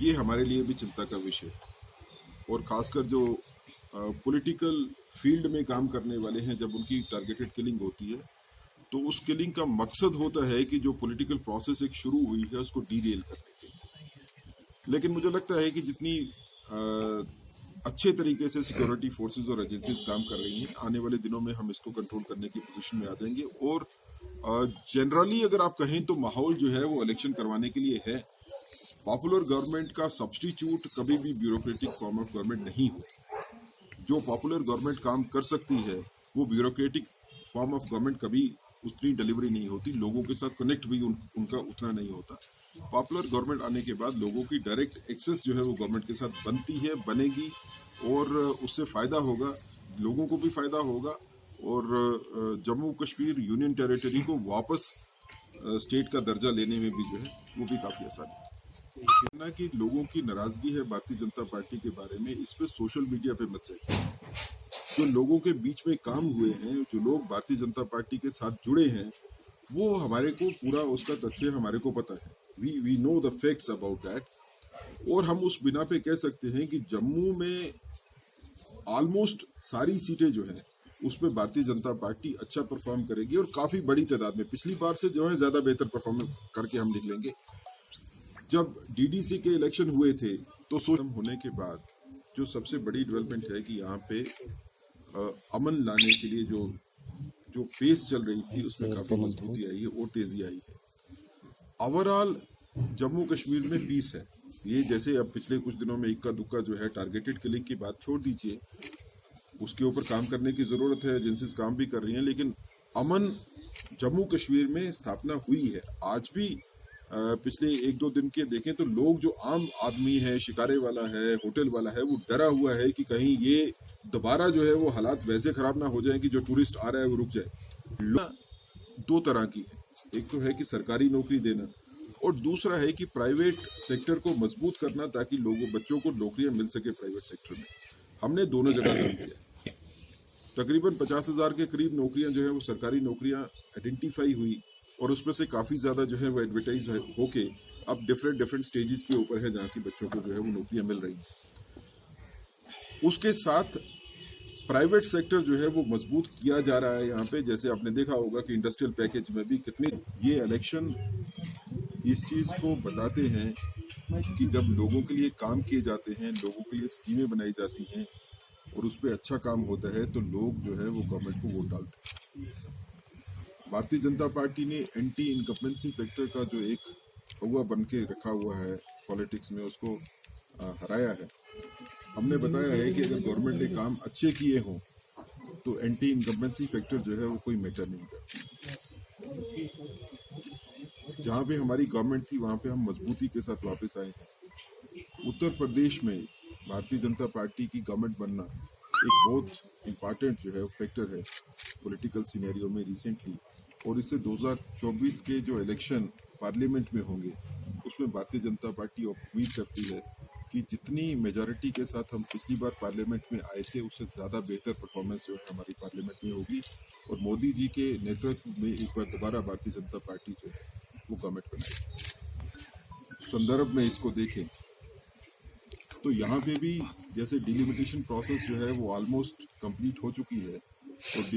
ये हमारे लिए भी चिंता का विषय है। और खासकर जो पॉलिटिकल फील्ड में काम करने वाले हैं, जब उनकी टारगेटेड किलिंग होती है तो उस किलिंग का मकसद होता है कि जो पॉलिटिकल प्रोसेस एक शुरू हुई है उसको डीरेल करने के लिए। लेकिन मुझे लगता है कि जितनी अच्छे तरीके से सिक्योरिटी फोर्सेस और एजेंसीज काम कर रही हैं, आने वाले दिनों में हम इसको कंट्रोल करने की पोजीशन में आ जाएंगे। और जनरली अगर आप कहें तो माहौल जो है वो इलेक्शन करवाने के लिए है। पॉपुलर गवर्नमेंट का सब्स्टिट्यूट कभी भी ब्यूरोक्रेटिक फॉर्म ऑफ गवर्नमेंट नहीं हो। जो पॉपुलर गवर्नमेंट काम कर सकती है वो ब्यूरोक्रेटिक फॉर्म ऑफ गवर्नमेंट कभी उतनी डिलीवरी नहीं होती, लोगों के साथ कनेक्ट भी उनका उतना नहीं होता। पॉपुलर गवर्नमेंट आने के बाद लोगों की डायरेक्ट एक्सेस जो है वो गवर्नमेंट के साथ बनती है, बनेगी, और उससे फायदा होगा, लोगों को भी फायदा होगा। और जम्मू कश्मीर यूनियन टेरिटरी को वापस स्टेट का दर्जा लेने में भी जो है वो भी काफी आसानी है। ना कि लोगों की नाराजगी है भारतीय जनता पार्टी के बारे में, इस पे सोशल मीडिया पे मत जाइए। जो लोगों के बीच में काम हुए हैं, जो लोग भारतीय जनता पार्टी के साथ जुड़े हैं, वो हमारे को पूरा उसका तथ्य हमारे को पता है। We know the facts about that. और हम उस बिना पे कह सकते हैं कि जम्मू में ऑलमोस्ट सारी सीटें जो है उसमें भारतीय जनता पार्टी अच्छा परफॉर्म करेगी, और काफी बड़ी तादाद में, पिछली बार से जो है ज्यादा बेहतर परफॉर्मेंस करके हम निकलेंगे। जब डीडीसी के इलेक्शन हुए थे तो होने के बाद जो सबसे बड़ी डेवलपमेंट है कि यहाँ पे अमन लाने के लिए जो पेस चल रही थी उसमें काफी मजबूती आई है और तेजी आई है। ओवरऑल जम्मू कश्मीर में पीस है। ये जैसे अब पिछले कुछ दिनों में इक्का दुक्का जो है टारगेटेड किलिंग की बात छोड़ दीजिए, उसके ऊपर काम करने की जरूरत है, एजेंसीज काम भी कर रही हैं, लेकिन अमन जम्मू कश्मीर में स्थापना हुई है। आज भी पिछले एक दो दिन के देखें तो लोग, जो आम आदमी है, शिकारे वाला है, होटल वाला है, वो डरा हुआ है कि कहीं ये दोबारा जो है वो हालात वैसे खराब ना हो जाए कि जो टूरिस्ट आ रहा है वो रुक जाए। दो तरह की है, एक तो है कि सरकारी नौकरी देना, और दूसरा है कि प्राइवेट सेक्टर को मजबूत करना ताकि लोगों, बच्चों को नौकरियां मिल सके प्राइवेट सेक्टर में। हमने दोनों जगह काम किया। तकरीबन 50,000 के करीब नौकरियां जो है वो सरकारी नौकरियां आइडेंटिफाई हुई, और उसमें से काफी ज्यादा जो है वो एडवर्टाइज होके अब डिफरेंट स्टेजेस के ऊपर है जहाँ की बच्चों को जो है वो नौकरियां मिल रही हैं। उसके साथ प्राइवेट सेक्टर जो है वो मजबूत किया जा रहा है यहाँ पे। जैसे आपने देखा होगा कि इंडस्ट्रियल पैकेज में भी कितने, ये इलेक्शन इस चीज को बताते हैं कि जब लोगों के लिए काम किए जाते हैं, लोगों के लिए स्कीमें बनाई जाती हैं और उस पर अच्छा काम होता है, तो लोग जो है वो गवर्नमेंट को वोट डालते हैं। भारतीय जनता पार्टी ने एंटी इनकम्बेंसी फैक्टर का जो एक कौवा बन के रखा हुआ है पॉलिटिक्स में, उसको हराया है। हमने बताया है कि अगर गवर्नमेंट ने काम अच्छे किए हों तो एंटी इनकम्बेंसी फैक्टर जो है वो कोई मैटर नहीं करता। जहाँ पे हमारी गवर्नमेंट थी वहाँ पे हम मजबूती के साथ वापस आए हैं। उत्तर प्रदेश में भारतीय जनता पार्टी की गवर्नमेंट बनना एक बहुत इम्पॉर्टेंट जो है फैक्टर है पॉलिटिकल सिनेरियो में रिसेंटली। और इससे 2024 के जो इलेक्शन पार्लियामेंट में होंगे उसमें भारतीय जनता पार्टी उम्मीद करती है कि जितनी मेजॉरिटी के साथ हम पिछली बार पार्लियामेंट में आए थे उससे ज़्यादा बेहतर परफॉर्मेंस जो है हमारी पार्लियामेंट में होगी, और मोदी जी के नेतृत्व में एक बार दोबारा भारतीय जनता पार्टी जो है वो गवर्नमेंट बनाएगी। संदर्भ में इसको देखें तो यहाँ पे भी जैसे डिलिमिटेशन प्रोसेस जो है वो ऑलमोस्ट कंप्लीट हो चुकी है, और